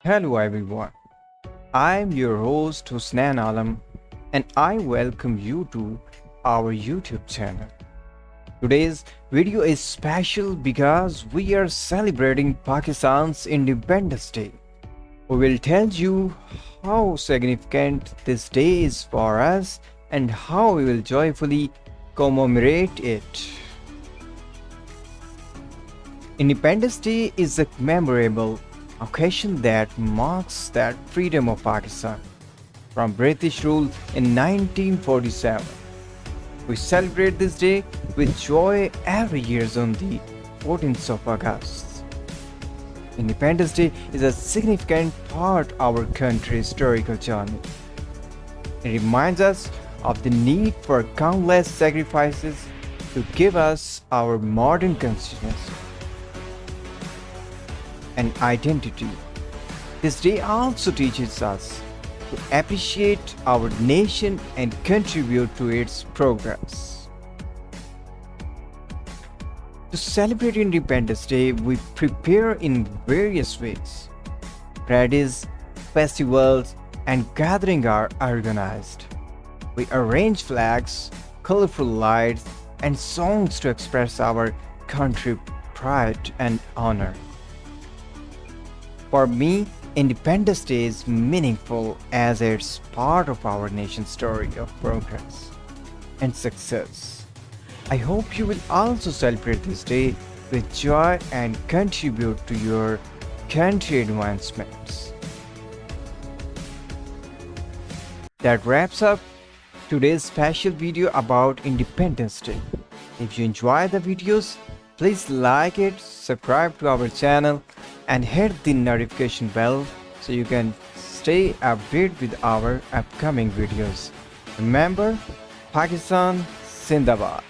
Hello everyone, I'm your host Hussnain and I welcome you to our YouTube channel. Today's video is special because we are celebrating Pakistan's Independence Day. We will tell you how significant this day is for us and how we will joyfully commemorate it. Independence Day is a memorable occasion that marks the freedom of Pakistan from British rule in 1947. We celebrate this day with joy every year on the 14th of August. Independence Day is a significant part of our country's historical journey. It reminds us of the need for countless sacrifices to give us our modern constitution and identity. This day also teaches us to appreciate our nation and contribute to its progress. To celebrate Independence Day, we prepare in various ways. Parades, festivals, and gatherings are organized. We arrange flags, colorful lights, and songs to express our country pride and honor. For me, Independence Day is meaningful as it's part of our nation's story of progress and success. I hope you will also celebrate this day with joy and contribute to your country advancements. That wraps up today's special video about Independence Day. If you enjoy the videos, please like it, subscribe to our channel, and hit the notification bell so you can stay updated with our upcoming videos. Remember, Pakistan Zindabad.